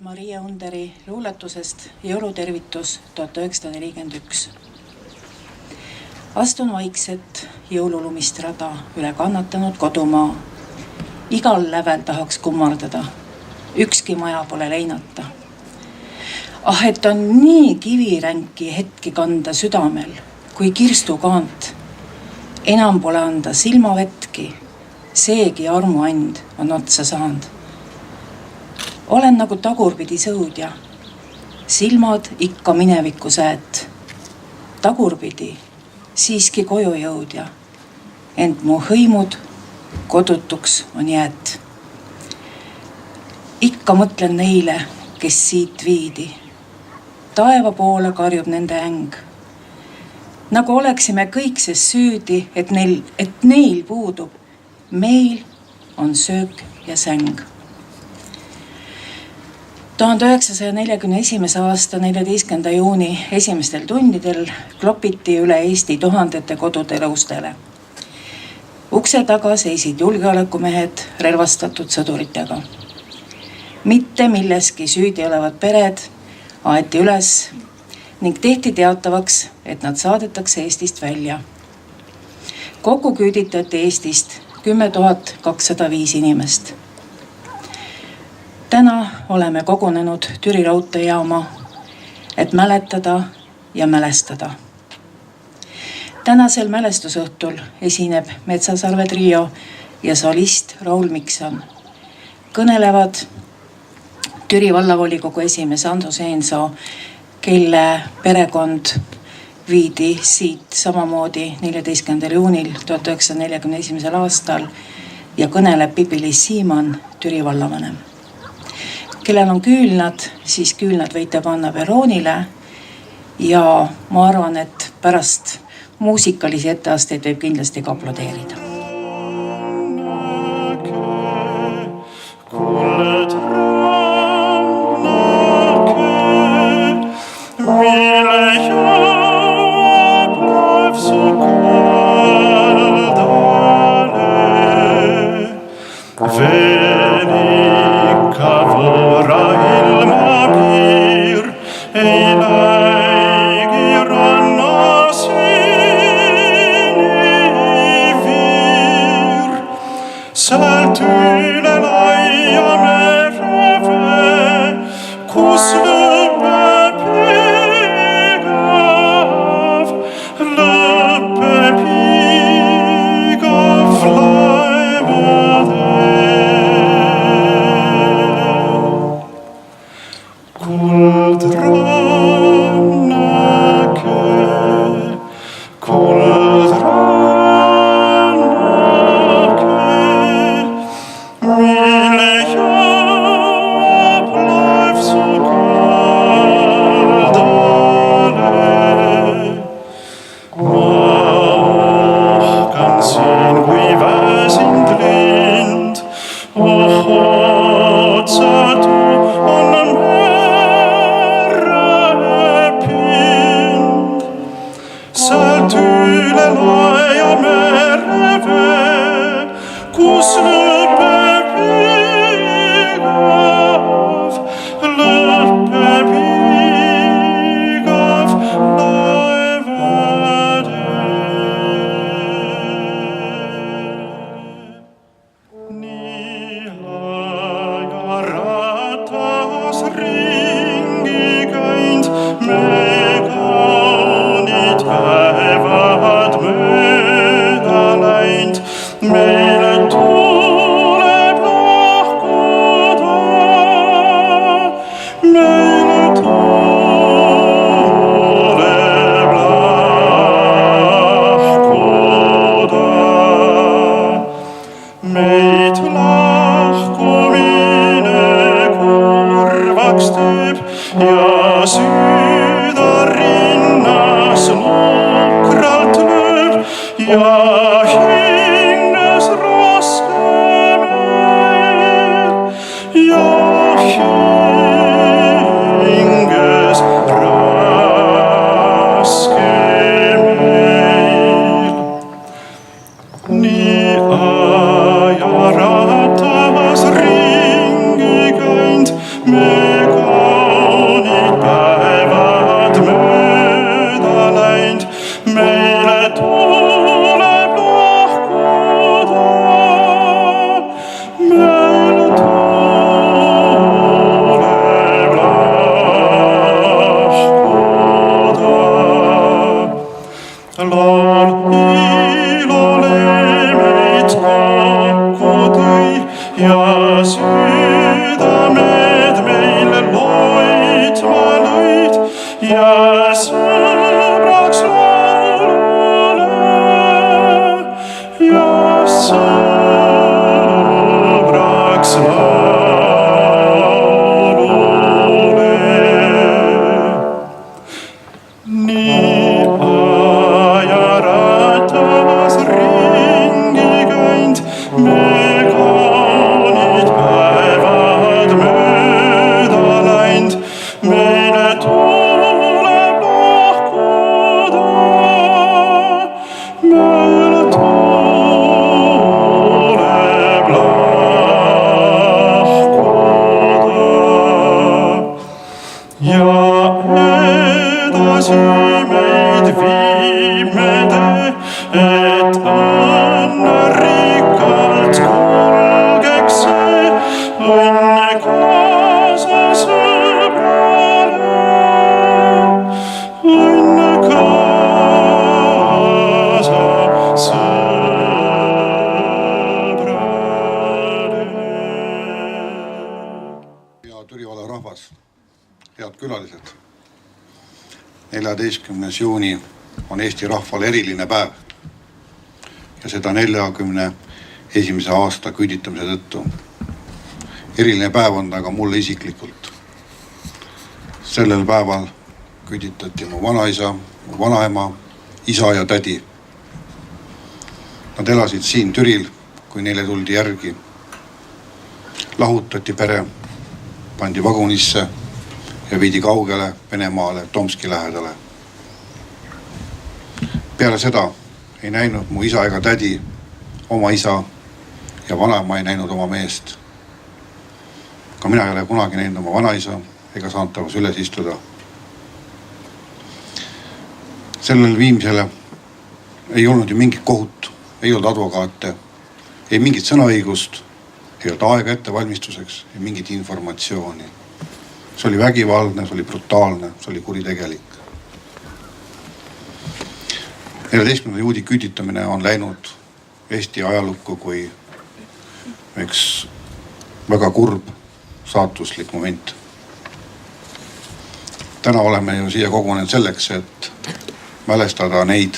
Maria Underi luuletusest Jõulutervitus 1941. Astun vaikset jõululumist rada üle kannatanud kodumaa. Igal lävel tahaks kummardada, ükski maja pole leinata. Ah, et on nii kiviränki hetki kanda südamel, kui kirstukaant. Enam pole anda silmavetki, seegi armuand on otsa saanud. Olen nagu tagurpidi sõudja, silmad ikka mineviku säät. Tagurpidi siiski koju jõudja, ent mu hõimud kodutuks on jäät. Ikka mõtlen neile, kes siit viidi. Taeva poole karjub nende äng. Nagu oleksime kõikses süüdi, et neil puudub. Meil on söök ja säng. 1941. aasta 14. juuni esimestel tundidel klopiti üle Eesti tuhandete kodude lõustele. Ukse taga seisid julgeolekumehed relvastatud sõduritega. Mitte milleski süüdi olevad pered aeti üles ning tehti teatavaks, et nad saadetakse Eestist välja. Kokku küüditati Eestist 10 205 inimest. Täna oleme kogunenud Türi raudteejaama, et mäletada ja mälestada. Tänasel mälestusõhtul esineb Metsasalve trio ja solist Raul Mikson. Kõnelevad Türi vallavolikogu esimees Ando Seensoo, kelle perekond viidi siit samamoodi 14. juunil 1941. aastal ja kõneleb Pipi-Liis Siimann, Türi vallavanem. Kellel on küülnad, siis küülnad võite panna perroonile ja ma arvan, et pärast muusikalisi etteasteid võib kindlasti ka aplodeerida. Bleib so otsatu on merepind. Sealt üle laia merevee, kus lõpeb igav laevatee. Nii laia ratas ringi käinud, me kaunid päevad mööda läinud. Meile tuleb lahkuda, meile tuleb lahkuda. Meid lahkumine kurvaks teeb ja süda rinnas nukralt lööb ja hinges raske meel ja hinges raske meel. Nii ajaratas ringi käinud, me kaunid päevad mööda läinud. Meile tuleb lahkuda, meile tuleb lahkuda. Laul ilole meid kokku tõi ja südamed meile loitma lõid ja sõbraks laulule, ja sõbraks laulule. Nii ajaratas ringi käinud, me kaunid päevad mööda läinud. Meile tuleb lahkuda, meile tuleb lahkuda. Ja edasi meid viib me tee, et õnnerikkalt kulgeks see. Õnne kaasa sõbrale, õnne kaasa sõbrale. Hea Türi valla rahvas, head külalised. 14. juuni on Eesti rahval eriline päev ja seda 41. aasta küüditamise tõttu. Eriline päev on ta ka mulle isiklikult. Sellel päeval küüditati mu vanaisa, mu vanaema, isa ja tädi. Nad elasid siin Türil, kui neile tuldi järgi. Lahutati pere, pandi vagunisse ja viidi kaugele Venemaale, Tomski lähedale. Peale seda ei näinud mu isa ega tädi oma isa ja vanaema ei näinud oma meest. Ka mina ei ole kunagi näinud oma vanaisa ega saanud tavas üles istuda. Sellel viimsele ei olnud ju mingit kohut, ei olnud advokaate, ei mingit sõnaõigust, ei olnud aega ettevalmistuseks, ei mingit informatsiooni. See oli vägivaldne, see oli brutaalne, see oli kuritegelik. 14. juudi küüditamine on läinud Eesti ajalukku kui üks väga kurb saatuslik moment. Täna oleme ju siia kogunenud selleks, et mälestada neid,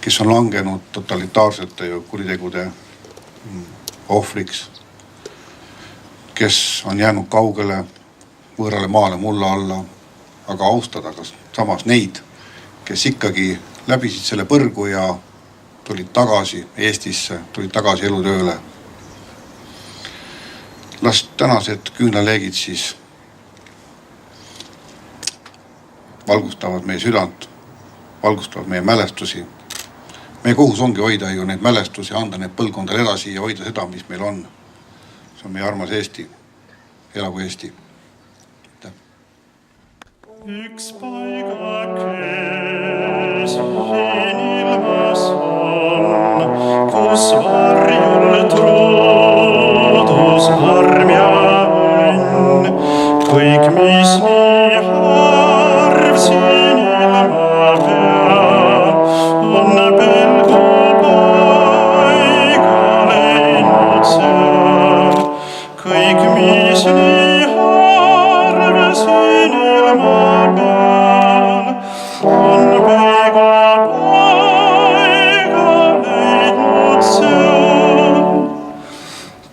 kes on langenud totalitaarsete kuritegude ohvriks, kes on jäänud kaugele võõrale maale mulla alla, aga austada ka samas neid, kes ikkagi läbisid selle põrgu ja tulid tagasi Eestisse, tulid tagasi elutööle. las tänased küünaleegid siis valgustavad meie südant, valgustavad meie mälestusi. Meie kohus ongi hoida ju neid mälestusi, anda need põlvkondadele edasi ja hoida seda, mis meil on. See on meie armas Eesti. Elagu Eesti. Üks paigakes siin ilmas on, kus varjul truudus arm ja õnn. Kõik, mis nii harv siin ilma peal, on pelgu paiga leidnud seal. Kõik, mis nii harv siin ilma peal, on paiga leidnud seal.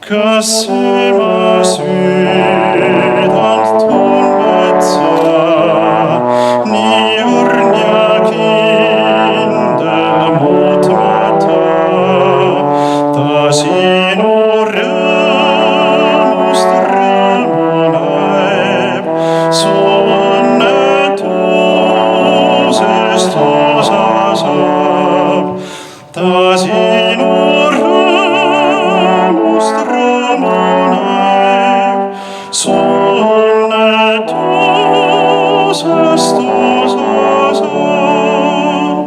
Kas ema südant tunned sa, nii õrn ja kindel muutmata, ta sinu rõõmust rõõmu näeb, su õnnetusest osa saab. Ta sinu rõõmust rõõmu näeb, su õnnetusest osa saab.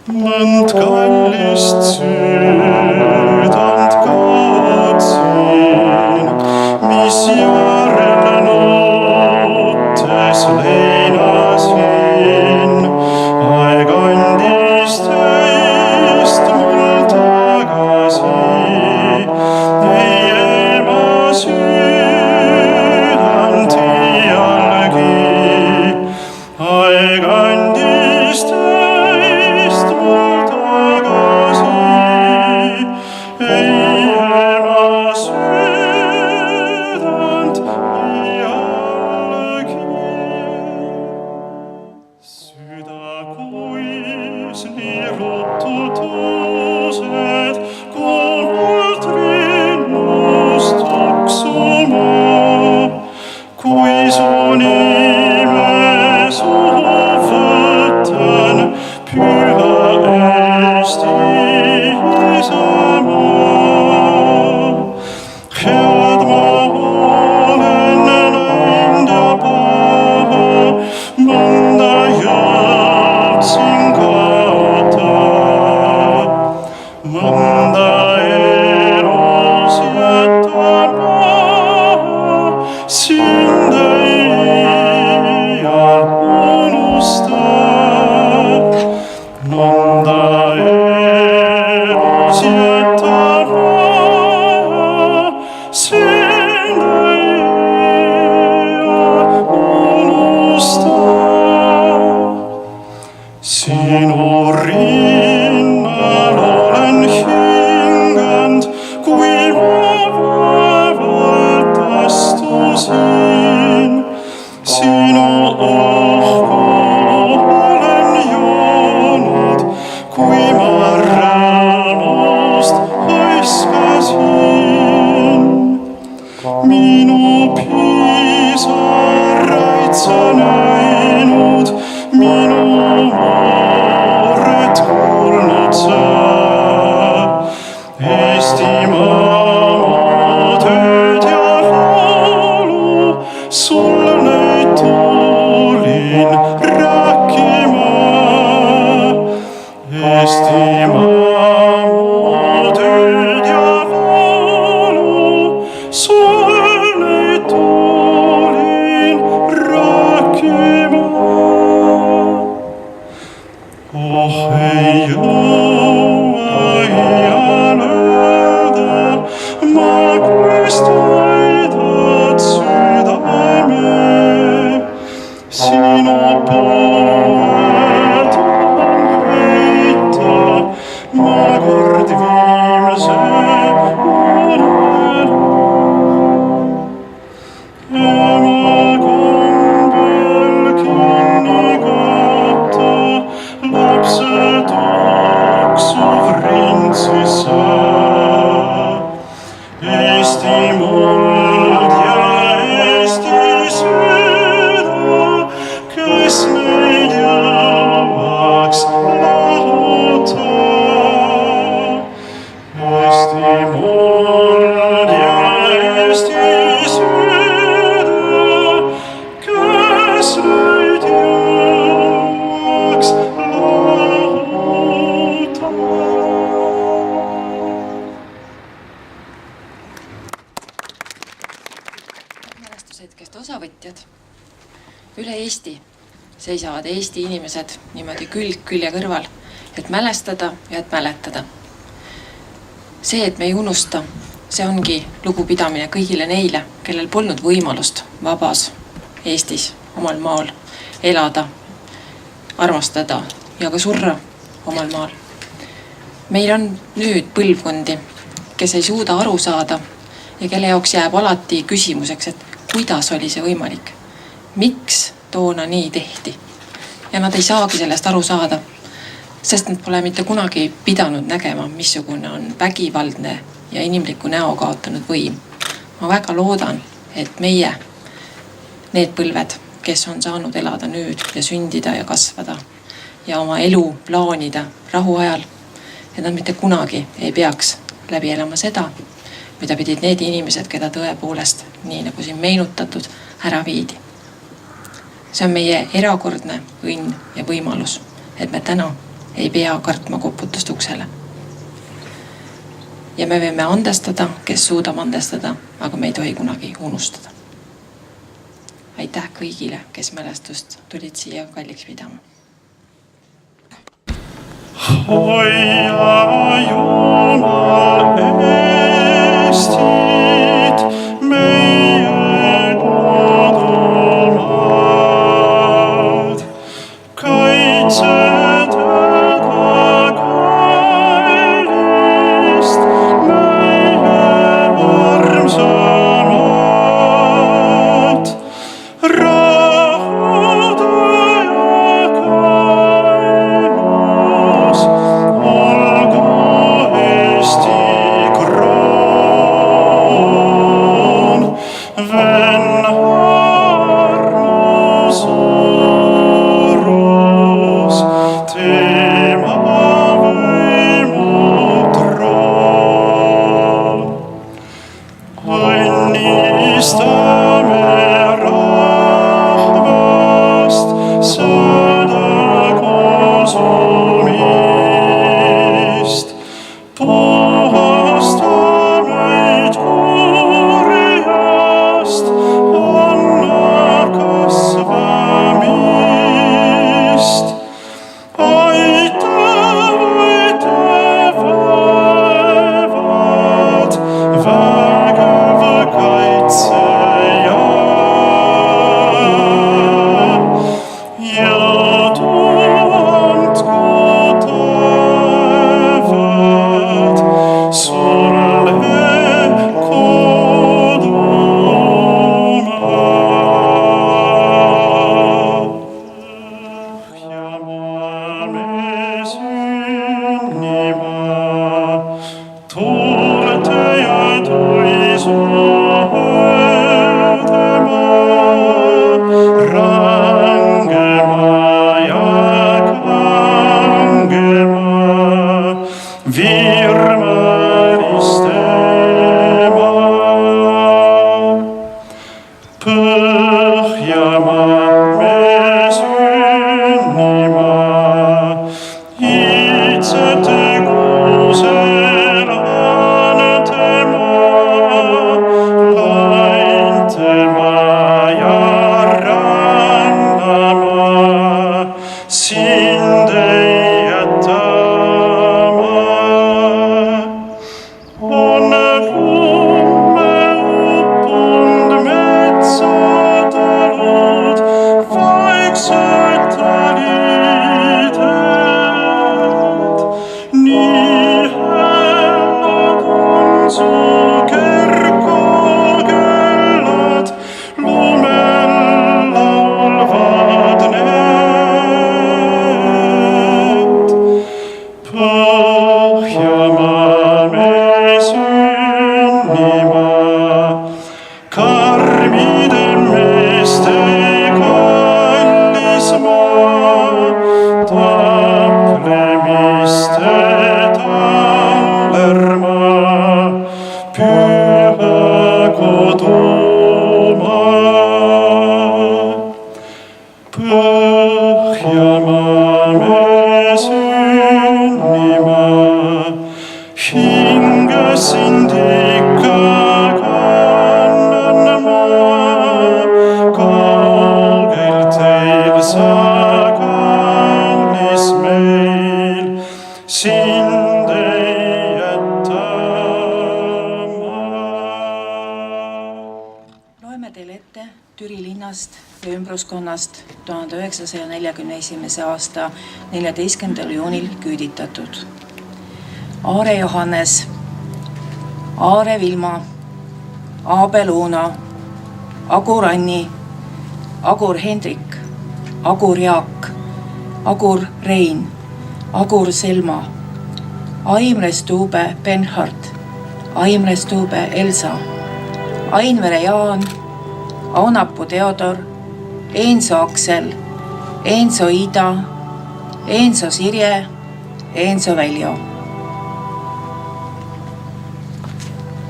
Mõnd kallist südant kaotsin, mis järel nuttes leinasin. Aeg andis teist mul tagasi, ei ema südant iialgi. Aeg andis teist mul tagasi, ei ema südant iialgi. Süda kuis nii ruttu tõused, kummalt rinnust tuksuma. Kui su nime suhu võtan, püha Eesti Isamaa. Head ma olen näinud ja paha, mõnda jõudsin kaota. Mõnda elus jätan maha, sind ei unusta. Mõnda elus jätan maha, sind ei unusta. Sinu rinnal olen hinganud, kui ma vaevalt astusin. Sinu õhku olen joonud, kui ma rõõmust haiskasin. Minu pisaraid sa näinud, minu muret kuulnud sa. Eestimaa mu tööd ja laulu, sulle neid tulin rääkima. Eestimaa mu tööd ja laulu, sulle neid tulin rääkima. Oh, ei jõua iial öelda, ma kuist hoidad südame. Sinu poole tahan heita, ma kord viimse unel. Ema kombel kinni katta, lapse tuksuv rindsi sa. Eesti muld ja Eesti süda, kes meid jõuaks lahuta. Eesti muld ja Eesti süda, kes meid jõuaks lahuta. Mälestushetkest osavõtjad. Üle Eesti seisavad Eesti inimesed niimoodi külg külje kõrval, et mälestada ja et mäletada. See, et me ei unusta, see ongi lugupidamine kõigile neile, kellel polnud võimalust vabas Eestis, omal maal elada, armastada ja ka surra omal maal. Meil on nüüd põlvkondi, kes ei suuda aru saada ja kelle jaoks jääb alati küsimuseks, et kuidas oli see võimalik? Miks toona nii tehti? Ja nad ei saagi sellest aru saada, sest nad pole mitte kunagi pidanud nägema, missugune on vägivaldne ja inimliku näo kaotanud võim. Ma väga loodan, et meie, need põlved, kes on saanud elada nüüd ja sündida ja kasvada ja oma elu plaanida rahuajal, et nad mitte kunagi ei peaks läbi elama seda, mida pidid need inimesed, keda tõepoolest, nii nagu siin meenutatud, ära viidi. See on meie erakordne õnn ja võimalus, et me täna ei pea kartma koputust uksele. Ja me võime andestada, kes suudab andestada, aga me ei tohi kunagi unustada. Aitäh kõigile, kes mälestust tulid siia kalliks pidama. Hoia Jumal Eestit, meie kodumaad. Kaitse teda kallist, meie armsamat. Rahuda ja kainus, olgu Eesti kroon. Venn armus urus, tema võimu troon. Õnnistame rahvast, sõdakonsumist. Puhasta meid kurjast, anna kasvamist. Aita võidevad, vägev kaitseja. Jõudu andku taevad sulle kodumaa. Põhjamaal me sünnima, tuulte ja tuisu öödemaa. Rangemaa ja kangemaa, virmaliste maa. Põhjamaal me sünnima, iidsete kuuselane tema, karmide meeste kallis maa, taplemiste tallermaa, püha kodumaa. Põhjamaa me sünnimaa, hinge sind ikka kannan ma, kaugel teil sa kallis meil, sind ei jäta ma. Loeme teile ette Türi linnast ja ümbruskonnast 1941. aasta 14. juunil küüditatud. Aare Johannes, Aare Vilma, Aabel Uuna, Agur Anni, Agur Hendrik, Agur Jaak, Agur Rein, Agur Selma, Aimre Stube Benhard, Aimre Stube Elsa, Ainvere Jaan, Aunapu Theodor, Eenso Aksel, Eenso Ida, Eenso Sirje, Eenso Veljo.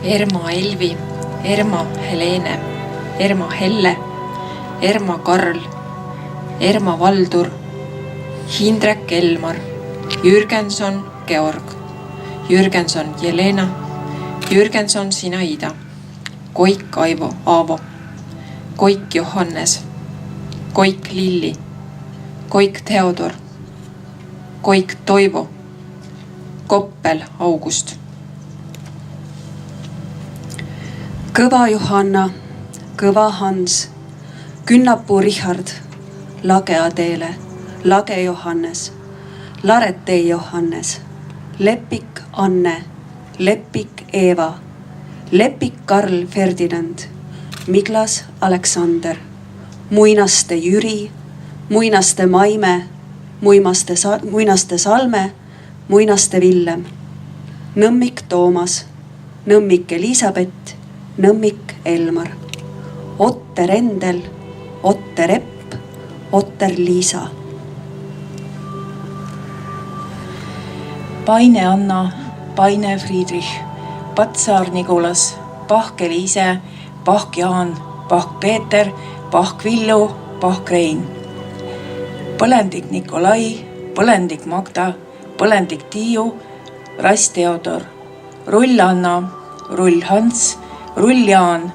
Erma Elvi, Erma Helene, Erma Helle, Erma Karl, Erma Valdur, Hindrek Elmar, Jürgenson Georg, Jürgenson Jelena, Jürgenson Sinaida, Koik Aavo, Koik Johannes, Koik Lilli, Koik Theodor, Koik Toivo, Koppel August. Kõva Johanna, Kõva Hans, Künnapuu Richard, Lage Adeele, Lage Johannes, Laretei Johannes, Lepik Anne, Lepik Eeva, Lepik Karl Ferdinand, Miglas Aleksander, Muinaste Jüri, Muinaste Maime, Muinaste Salme, Muinaste Villem, Nõmmik Toomas, Nõmmik Elisabeth, Nõmmik Elmar, Otter Endel, Otter Epp, Otter Liisa. Paine Anna, Paine Friedrich, Patsaar Nikolas, Pahk Eliise, Pahk Jaan, Pahk Peeter, Pahk Villu, Pahk Rein. Põlendik Nikolai, Põlendik Magda, Põlendik Tiiu, Rass Theodor, Rull Anna, Rull Hans, Rull Jaan,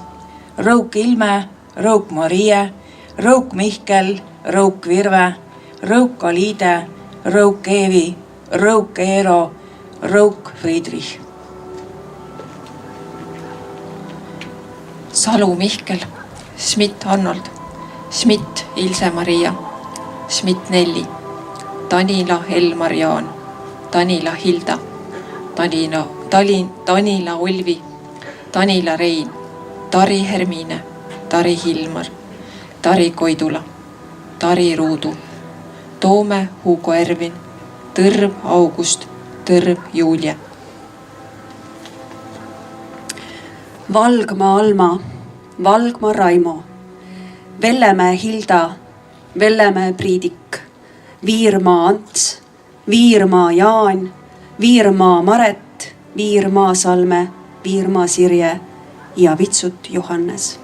Rõuk Ilme, Rõuk Marie, Rõuk Mihkel, Rõuk Virve, Rõuk Aliide, Rõuk Eevi, Rõuk Eero, Rõuk Friedrich. Salu Mihkel, Schmidt Arnold, Schmidt Ilse-Maria, Schmidt Nelli, Tanila Elmar Jaan, Tanila Hilda, Tanila Olvi, Tanila Rein, Tari Hermine, Tari Hilmar, Tari Koidula, Tari Ruudu, Toome Hugo Ervin, Tõrv August, Tõrv Julia. Valgma Alma, Valgma Raimo, Vellemäe Hilda, Vellemäe Priidik, Viirmaa Ants, Viirmaa Jaan, Viirmaa Maret, Viirmaa Salme, Viirmaa Sirje ja Vitsut Johannes.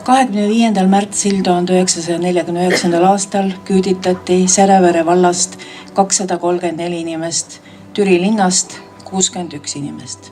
25. märtsil 1949. aastal küüditati Särevere vallast 234 inimest, Türi linnast 61 inimest.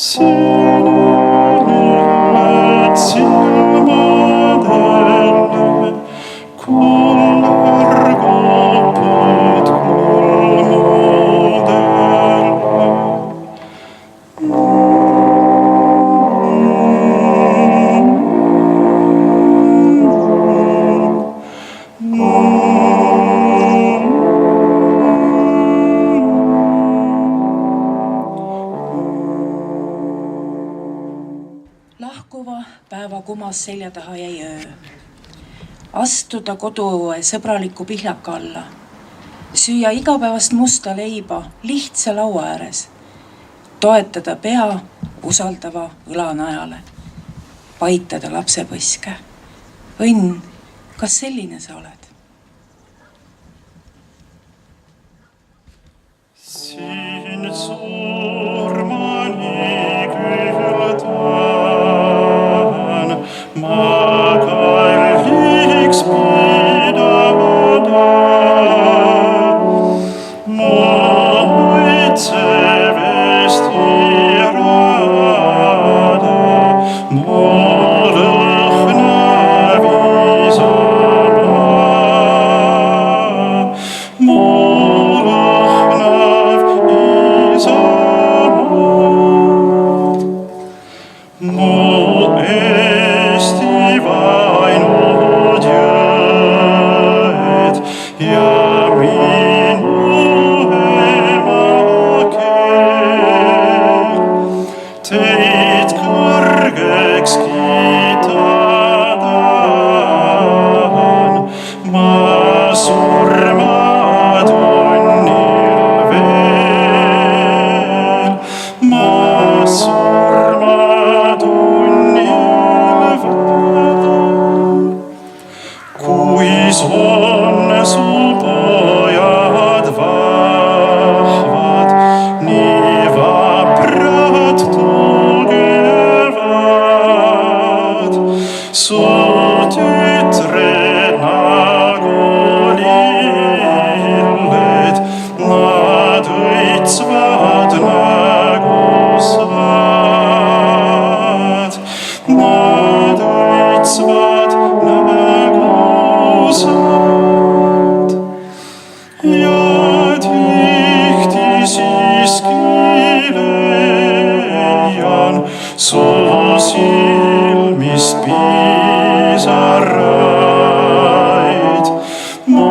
sinelillet silmadelle, kullerkopit kulmadelle. Lahkuva päeva kumas selja taha jäi öö. Astuda koduõue sõbraliku pihlaka alla. Süüa igapäevast musta leiba lihtsa laua ääres. Toetada pea usaldava õlanajale. Paitada lapsepõske. Õnn, kas selline sa oled? Siin surmani küldan, ma kalliks pidada. Ma oitsevest irada, ma lõhna viisama. Ma lõhnav isama. Mu Eesti vainud jõed ja minu emakeel. Teid kõrgeks kiitadan, ma surma tunnil veel. Ma surma tunnil veel. Kuis on su pojad vahvad, nii vaprad tugevad. Su tütred nagu lilled, nad õitsvad nagu saad. Nad õitsvad nagu saad. Ja tihti siiski leian su silmist pisaraid. Mu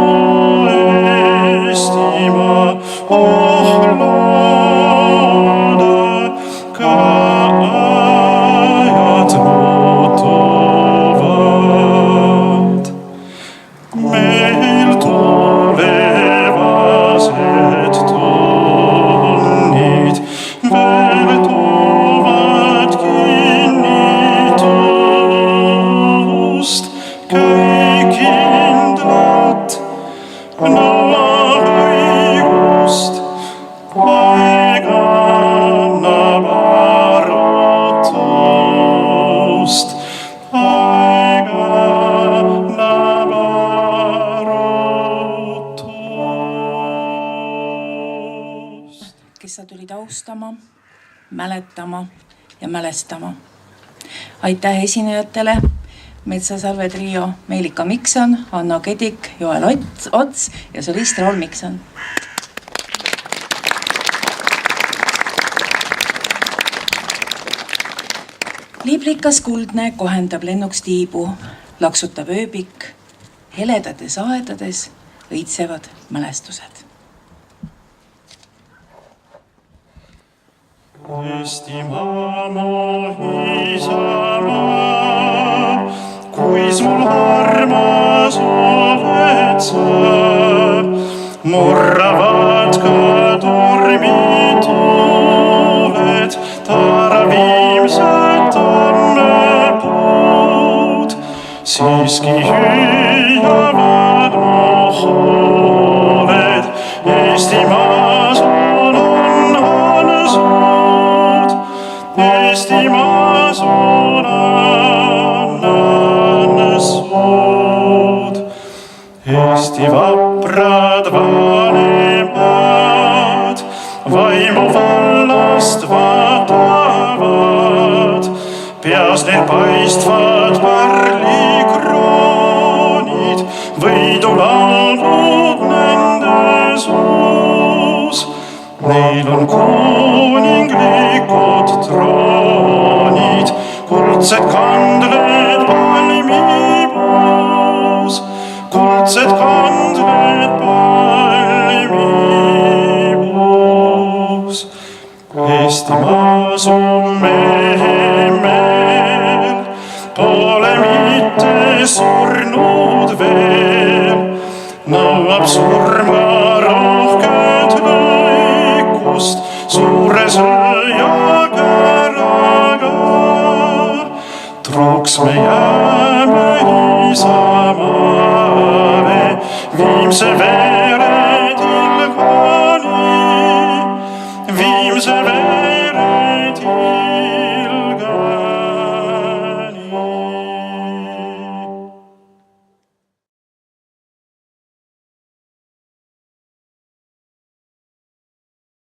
Eestimaa, oh looda, ka ajad muutuvad. Meil tulevased tunnid veel toovad kinnitust. Käi kindlalt, nõua õigust, aeg annab arutust. Aeg annab arutust. Kes sa tulid austama, mäletama ja mälestama. Aitäh esinejatele, Metsasalve trio Meelika Mikson, Anno Kedik, Joel Ots ja solist Raul Mikson. Liblikas kuldne kohendab lennuks tiibu, laksutab ööbik, heledates aedades õitsevad mälestused. Eestimaa, mu isamaa, kuis mul armas oled sa. Murravad ka tormituuled, tarvimsed tammepuud. Siiski hüüavad mu hooled, Eestimaas on ansud. Eestimaas on ansud. Eesti vaprad vanemad vaimu vallast vaatavad. peas neil paistvad pärlikroonid, võidulaulud nende suus. Neil on kuninglikud troonid, kuldsed kandled palmipuus, kuldsed kandled palmipuus. Eestimaas on mehemeel, pole mitte surnud veel, nõuab surma rohket lõikust suure sõjakäraga. Truuks me jääme isamaale, viimse veel.